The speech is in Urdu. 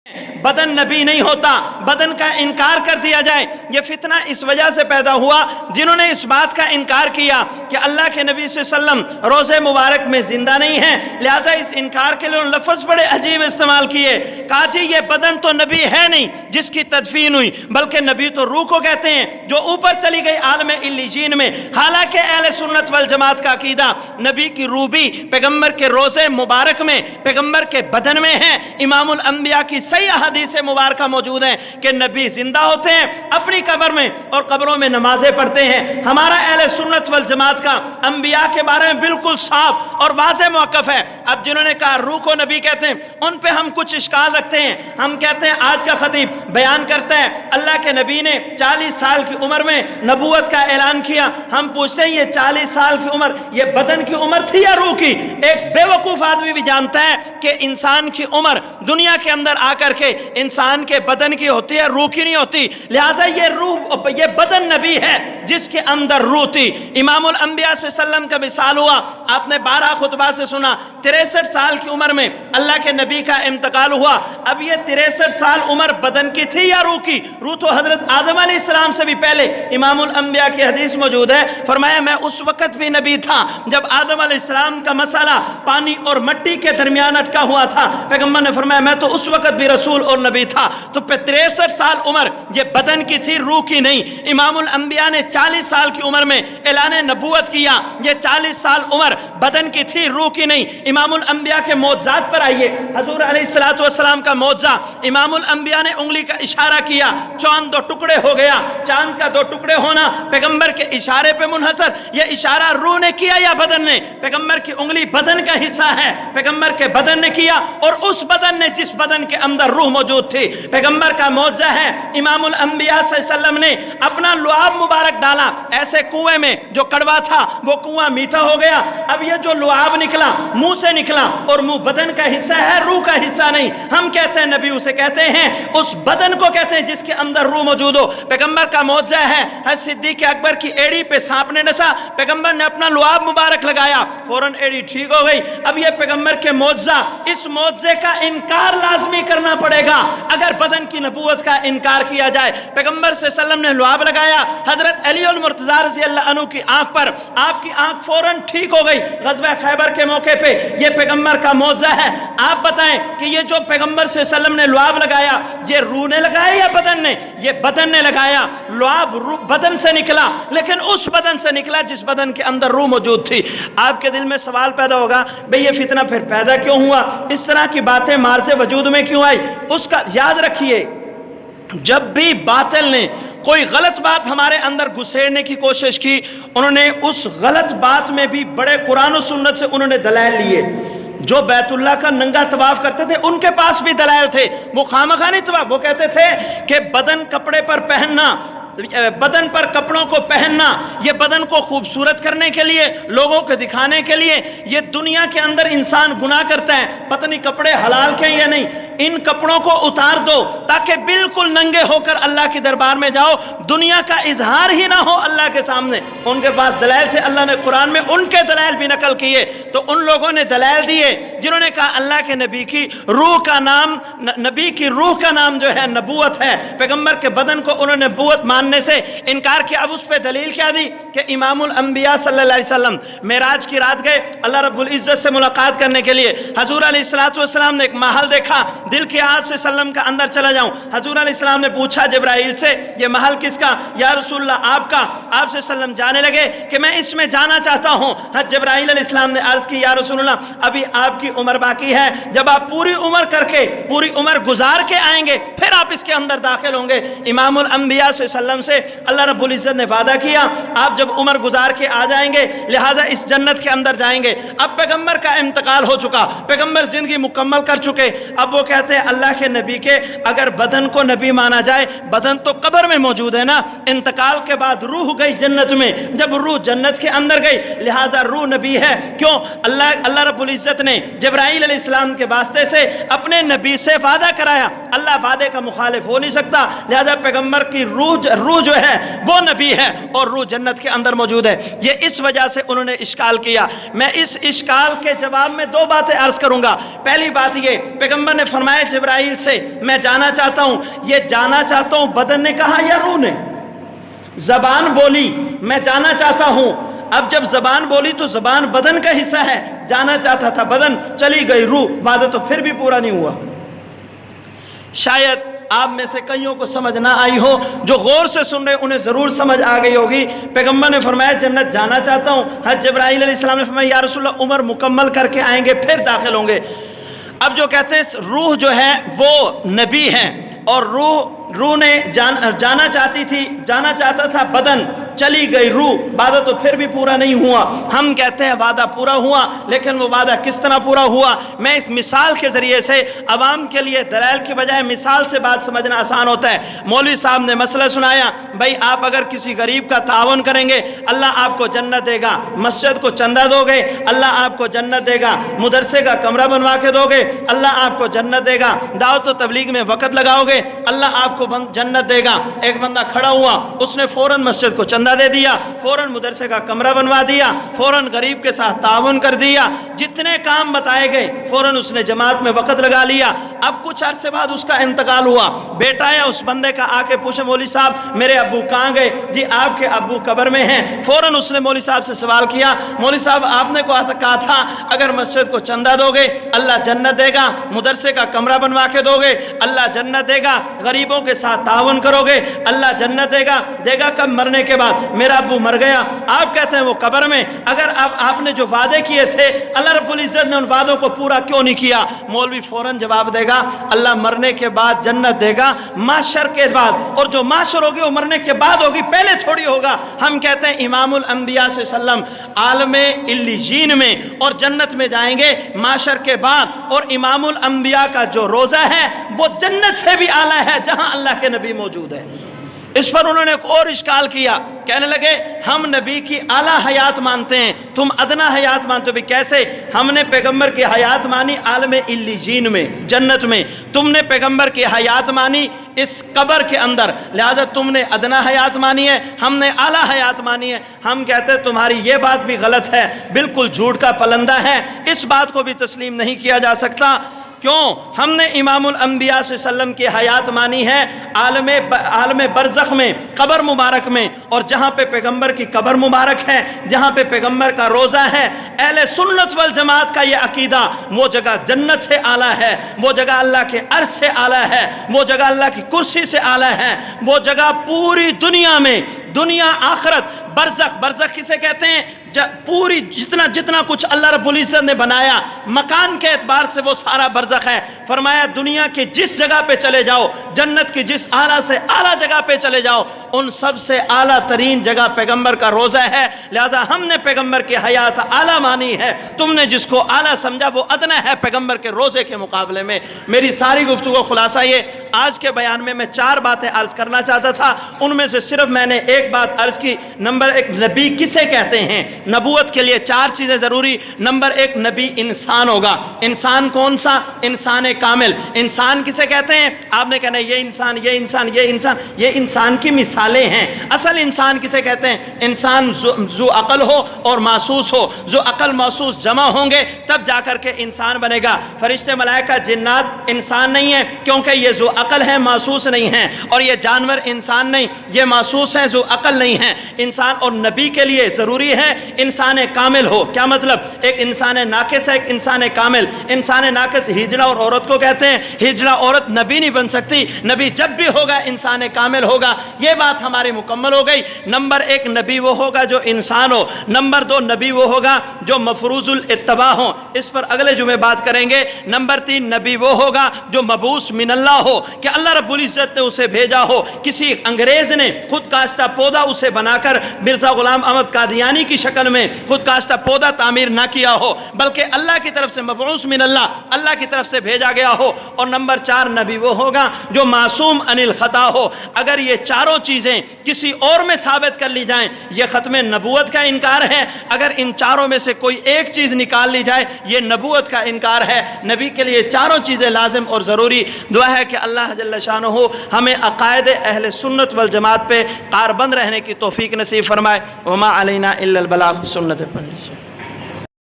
بدن نبی نہیں ہوتا، بدن کا انکار کر دیا جائے۔ یہ فتنہ اس وجہ سے پیدا ہوا جنہوں نے اس بات کا انکار کیا کہ اللہ کے نبی صلی اللہ علیہ وسلم روزے مبارک میں زندہ نہیں ہیں، لہٰذا اس انکار کے لیے لفظ بڑے عجیب استعمال کیے، کہا جی یہ بدن تو نبی ہے نہیں جس کی تدفین ہوئی، بلکہ نبی تو روح کو کہتے ہیں جو اوپر چلی گئی عالم علیین میں۔ حالانکہ اہل سنت والجماعت کا عقیدہ نبی کی روح بھی پیغمبر کے روزے مبارک میں، پیغمبر کے بدن میں ہے۔ امام الانبیاء کی صحیح احادیث مبارکہ موجود ہیں کہ نبی زندہ ہوتے ہیں اپنی قبر میں اور قبروں میں نمازیں پڑھتے ہیں۔ ہمارا اہل سنت والجماعت کا انبیاء کے بارے میں بالکل صاف اور واضح موقف ہے۔ اب جنہوں نے کہا روح کو نبی کہتے ہیں، ان پہ ہم کچھ اشکال رکھتے ہیں۔ ہم کہتے ہیں آج کا خطیب بیان کرتا ہے اللہ کے نبی نے 40 سال کی عمر میں نبوت کا اعلان کیا۔ ہم پوچھتے ہیں یہ 40 سال کی عمر یہ بدن کی عمر تھی یا روح کی؟ ایک بے وقوف آدمی بھی جانتا ہے کہ انسان کی عمر دنیا کے اندر آ کر کے انسان کے بدن کی ہوتی ہے، روح کی نہیں ہوتی، لہٰذا یہ بدن نبی ہے جس کے اندر روح تھی۔ امام الانبیاء صلی اللہ علیہ وسلم کا وصال ہوا، آپ نے 12 خطبہ سے سنا، 63 سال کی عمر میں اللہ کے نبی کا انتقال ہوا۔ اب یہ 63 سال عمر بدن کی تھی یا روح کی؟ روح تو حضرت آدم علیہ السلام سے بھی پہلے، امام الانبیاء کی حدیث موجود ہے، فرمایا میں اس وقت بھی نبی تھا جب آدم علیہ السلام کا مسئلہ پانی اور مٹی کے درمیان اٹکا ہوا تھا، پیغمبر نے فرمایا میں تو اس وقت بھی رسول اور نبی تھا۔ تو 63 سال عمر یہ بدن کی تھی، روح کی نہیں۔ امام الانبیاء نے 40 سال کی عمر میں اعلان نبوت کیا، یہ 40 سال عمر بدن کی تھی، روح کی نہیں۔ امام الانبیاء کے معجزات پر آئیے، حضور علیہ السلام کا معجزہ، امام الانبیاء نے انگلی کا اشارہ کیا، چاند 2 ٹکڑے ہو گیا۔ چاند کا 2 ٹکڑے ہونا پیغمبر کے اشارے پہ منحصر، یہ اشارہ روح نے کیا یا بدن نے؟ پیغمبر کی انگلی بدن کا حصہ ہے، پیغمبر کے بدن نے کیا، اور اس بدن نے جس بدن کے اندر روح موجود تھی۔ پیغمبر کا معجزہ ہے، امام الانبیاء صلی اللہ علیہ وسلم نے اپنا لعاب مبارک ڈالا ایسے کنویں میں جو کڑوا تھا، وہ کنواں میٹھا ہو گیا۔ اب یہ جو لعاب نکلا منہ سے نکلا، اور منہ بدن کا حصہ ہے، روح کا حصہ نہیں۔ ہم کہتے ہیں نبی اسے کہتے ہیں، اس بدن کو کہتے ہیں جس کے اندر روح موجود ہو۔ پیغمبر کا معجزہ ہے، حضرت صدیق اکبر کی ایڑی پہ سانپ نے ڈسا، پیغمبر نے اپنا لعاب مبارک لگایا، فوراً ایڑی ٹھیک ہو گئی۔ اب یہ پیغمبر کے معجزہ، اس معجزے کا انکار لازمی کرنا پڑے گا اگر بدن کی نبوت کا انکار کیا جائے۔ پیغمبر صلی اللہ علیہ وسلم نے لعاب لگایا، حضرت علی المرتضیٰ رضی اللہ عنہ کی آنکھ پر، آپ کی آنکھ فوراً ٹھیک ہو گئی غزوہ خیبر کے موقع پہ۔ یہ پیغمبر کا معجزہ ہے۔ آپ بتائیں کہ یہ جو پیغمبر صلی اللہ علیہ وسلم نے لعاب لگایا، یہ روح نے لگایا یا بدن نے؟ یہ بدن نے لگایا۔ لعاب بدن سے نکلا، لیکن اس بدن سے نکلا جس بدن کے اندر روح موجود تھی۔ آپ کے دل میں سوال پیدا ہوگا بھئی یہ فتنہ پھر پیدا کیوں ہوا؟ اس طرح کی باتیں مارز وجود میں کیوں آئی؟ اس کا یاد رکھیے، جب بھی باطل نے کوئی غلط بات ہمارے اندر گھسیڑنے کی کوشش کی، انہوں نے اس غلط بات میں بھی بڑے قرآن و سنت سے انہوں نے دلائل لیے۔ جو بیت اللہ کا ننگا طواف کرتے تھے ان کے پاس بھی دلائل تھے، وہ خامخواہ نہیں طواف، وہ کہتے تھے کہ بدن کپڑے پر پہننا، بدن پر کپڑوں کو پہننا، یہ بدن کو خوبصورت کرنے کے لیے، لوگوں کو دکھانے کے لیے، یہ دنیا کے اندر انسان گناہ کرتا ہے، پتہ نہیں کپڑے حلال کے یا نہیں، ان کپڑوں کو اتار دو تاکہ بالکل ننگے ہو کر اللہ کے دربار میں جاؤ، دنیا کا اظہار ہی نہ ہو اللہ کے سامنے۔ ان کے پاس دلائل تھے، اللہ نے قرآن میں ان کے دلائل بھی نقل کیے۔ تو ان لوگوں نے دلائل دیے جنہوں نے کہا اللہ کے نبی کی روح کا نام، نبی کی روح کا نام جو ہے نبوت ہے، پیغمبر کے بدن کو انہوں نے نبوت ماننے سے انکار کیا۔ اب اس پہ دلیل کیا دی کہ امام الانبیاء صلی اللہ علیہ وسلم معراج کی رات گئے اللہ رب العزت سے ملاقات کرنے کے لیے۔ حضور علیہ السلام نے ایک محل دیکھا، دل کیا آپ سے وسلم کا اندر چلا جاؤں۔ حضور علیہ السلام نے پوچھا جبرائیل سے یہ محل کس کا؟ یا رسول اللہ آپ کا۔ آپ سے وسلم جانے لگے کہ میں اس میں جانا چاہتا ہوں۔ جبرائیل علیہ السلام نے عرض کی یا رسول اللہ ابھی آپ کی عمر باقی ہے، جب آپ پوری عمر کر کے، پوری عمر گزار کے آئیں گے پھر آپ اس کے اندر داخل ہوں گے۔ امام الانبیاء صلی اللہ علیہ وسلم سے اللہ رب العزت نے وعدہ کیا آپ جب عمر گزار کے آ جائیں گے لہٰذا اس جنت کے اندر جائیں گے۔ اب پیغمبر کا انتقال ہو چکا، پیغمبر زندگی مکمل کر چکے۔ اب وہ کہتے ہیں اللہ کے نبی کے اگر بدن کو نبی مانا جائے، بدن تو قبر میں موجود ہے نا، انتقال کے بعد روح گئی جنت میں، جب روح جنت کے اندر گئی لہٰذا روح نبی ہے۔ کیوں؟ اللہ رب العزت نے جبرائیل علیہ السلام کے واسطے سے اپنے نبی سے وعدہ کرایا، اللہ وعدے کا مخالف ہو نہیں سکتا، لہذا پیغمبر کی روح جو ہے وہ نبی ہے اور روح جنت کے اندر موجود ہے۔ یہ اس وجہ سے انہوں نے اشکال کیا۔ میں اس اشکال کے جواب میں دو باتیں عرض کروں گا۔ پہلی بات یہ، پیغمبر نے فرمایا جبرائیل سے میں جانا چاہتا ہوں، یہ جانا چاہتا ہوں بدن نے کہا یا روح نے؟ زبان بولی میں جانا چاہتا ہوں، اب جب زبان بولی تو زبان بدن کا حصہ ہے، جانا چاہتا تھا بدن، چلی گئی روح، وعدہ تو پھر بھی پورا نہیں ہوا۔ شاید آپ میں سے کئیوں کو سمجھ نہ آئی ہو، جو غور سے سن رہے انہیں ضرور سمجھ آ گئی ہوگی۔ پیغمبر نے فرمایا جنت جانا چاہتا ہوں، حضرت جبرائیل علیہ السلام نے فرمایا یا رسول اللہ عمر مکمل کر کے آئیں گے پھر داخل ہوں گے۔ اب جو کہتے ہیں روح جو ہے وہ نبی ہے، اور روح نے جانا چاہتی تھی، جانا چاہتا تھا بدن، چلی گئی روح، وعدہ تو پھر بھی پورا نہیں ہوا۔ ہم کہتے ہیں وعدہ پورا ہوا، لیکن وہ وعدہ کس طرح پورا ہوا؟ میں اس مثال کے ذریعے سے عوام کے لیے دلائل کی بجائے مثال سے بات سمجھنا آسان ہوتا ہے۔ مولوی صاحب نے مسئلہ سنایا، بھائی آپ اگر کسی غریب کا تعاون کریں گے اللہ آپ کو جنت دے گا، مسجد کو چندہ دو گے اللہ آپ کو جنت دے گا، مدرسے کا کمرہ بنوا کے دو گے اللہ آپ کو جنت دے گا، دعوت و تبلیغ میں وقت لگاؤ گے اللہ آپ کو جنت دے گا۔ ایک بندہ کھڑا ہوا، اس نے فوراً مسجد کو چندہ دے دیا، فوراً مدرسے کا کمرہ بنوا دیا، فوراً غریب کے ساتھ تعاون کر دیا، جتنے کام بتائے گئے فوراً اس نے جماعت میں وقت لگا لیا۔ اب کچھ عرصے بعد اس کا انتقال ہوا، بیٹا یا اس بندے کا آ کے پوچھے مولوی صاحب میرے ابو کہاں گئے؟ جی آپ کے ابو قبر میں ہیں۔ فوراً اس نے مولوی صاحب سے سوال کیا، مولوی صاحب آپ نے کہا تھا اگر مسجد کو چندہ دو گے اللہ جنت دے گا، مدرسے کا کمرہ بنوا کے دو گے اللہ جنت دے گا، غریبوں کے ساتھ تعاون کرو گے اللہ جنت دے گا کب؟ مرنے کے بعد۔ میرا ابو مر گیا، آپ کہتے ہیں وہ قبر میں، اگر آپ نے جو وعدے کیے تھے اللہ رب العزت نے ان وعدوں کو پورا کیوں نہیں کیا؟ مولوی فوراً جواب دے گا اللہ مرنے کے بعد جنت دے گا معاشر کے بعد، اور جو معاشر ہوگی وہ مرنے کے بعد ہوگی، پہلے تھوڑی ہوگا۔ ہم کہتے ہیں امام الانبیاء صلی اللہ علیہ وسلم عالم علیین میں اور جنت میں جائیں گے معاشر کے بعد، اور امام الانبیاء کا جو روزہ ہے وہ جنت سے بھی اعلیٰ ہے جہاں اللہ کے نبی موجود ہے۔ اس پر انہوں نے ایک اور اشکال کیا، کہنے لگے ہم نبی کی اعلیٰ حیات مانتے ہیں تم ادنا حیات مانتے ہو۔ بھی کیسے؟ ہم نے پیغمبر کی حیات مانی عالم علیین میں جنت میں، تم نے پیغمبر کی حیات مانی اس قبر کے اندر، لہذا تم نے ادنا حیات مانی ہے ہم نے اعلیٰ حیات مانی ہے۔ ہم کہتے ہیں تمہاری یہ بات بھی غلط ہے، بالکل جھوٹ کا پلندہ ہے، اس بات کو بھی تسلیم نہیں کیا جا سکتا۔ کیوں؟ ہم نے امام الانبیاء صلی اللہ علیہ وسلم کی حیات مانی ہے عالم برزخ میں، قبر مبارک میں، اور جہاں پہ پیغمبر کی قبر مبارک ہے، جہاں پہ پیغمبر کا روزہ ہے، اہل سنت والجماعت کا یہ عقیدہ، وہ جگہ جنت سے اعلیٰ ہے، وہ جگہ اللہ کے عرش سے اعلیٰ ہے، وہ جگہ اللہ کی کرسی سے اعلیٰ ہے، وہ جگہ پوری دنیا میں، دنیا آخرت برزخ کسے کہتے ہیں؟ پوری جتنا کچھ اللہ رب العزت نے بنایا مکان کے اعتبار سے وہ سارا برزخ ہے۔ فرمایا دنیا کی جس جگہ پہ چلے جاؤ، جنت کی جس اعلیٰ سے اعلیٰ جگہ پہ چلے جاؤ، ان سب سے اعلیٰ ترین جگہ پیغمبر کا روزہ ہے، لہذا ہم نے پیغمبر کی حیات اعلیٰ مانی ہے، تم نے جس کو اعلیٰ سمجھا وہ ادنا ہے پیغمبر کے روزے کے مقابلے میں۔ میری ساری گفتگو خلاصہ یہ، آج کے بیان میں 4 باتیں عرض کرنا چاہتا تھا، ان میں سے صرف میں نے ایک بات عرض کی۔ نمبر 1 نبی کسے کہتے ہیں؟ نبوت کے لیے 4 چیزیں ضروری۔ نمبر 1 نبی انسان ہوگا۔ انسان کون سا؟ انسان کامل۔ انسان کسے کہتے ہیں؟ آپ نے کہنا یہ انسان یہ انسان یہ انسان، یہ انسان کی مثالیں ہیں۔ اصل انسان کسے کہتے ہیں؟ انسان ذو عقل ہو اور محسوس ہو، ذو عقل محسوس جمع ہوں گے تب جا کر کے انسان بنے گا۔ فرشتے ملائکہ جنات انسان نہیں ہیں کیونکہ یہ ذو عقل ہیں محسوس نہیں ہیں، اور یہ جانور انسان نہیں، یہ محسوس ہیں ذو عقل نہیں ہیں۔ انسان اور نبی کے لیے ضروری ہے انسان کامل ہو۔ کیا مطلب؟ ایک انسان ناقص ہے، ایک انسان کامل۔ انسان ناقص ہجڑا اور عورت کو کہتے ہیں، ہجڑا عورت نبی نہیں بن سکتی، نبی جب بھی ہوگا انسان کامل ہوگا۔ یہ بات ہماری مکمل ہو گئی۔ نمبر 1 نبی وہ ہوگا جو انسان ہو۔ نمبر 2 نبی وہ ہوگا جو مفروض الاتباع ہو، اس پر اگلے جمعے بات کریں گے۔ نمبر 3 نبی وہ ہوگا جو مبعوث من اللہ ہو، کہ اللہ رب العزت نے اسے بھیجا ہو، کسی انگریز نے خود کاشتہ پودا اسے بنا کر مرزا غلام احمد قادیانی کی شکل میں خود کاشتہ پودا تعمیر نہ کیا ہو، بلکہ اللہ کی طرف سے مبعوث من اللہ کی طرف سے بھیجا گیا ہو۔ اور نمبر 4 نبی وہ ہوگا جو معصوم عن الخطا ہو۔ اگر یہ چاروں چیزیں کسی اور میں ثابت کر لی جائیں یہ ختم نبوت کا انکار ہے، اگر ان چاروں میں سے کوئی ایک چیز نکال لی جائے یہ نبوت کا انکار ہے۔ نبی کے لیے چاروں چیزیں لازم اور ضروری۔ دعا ہے کہ اللہ جل شانہ ہمیں عقائد اہل سنت والجماعت پہ کاربند رہنے کی توفیق نصیب فرمائے۔ وما علینا الا البلاغ سنت پر۔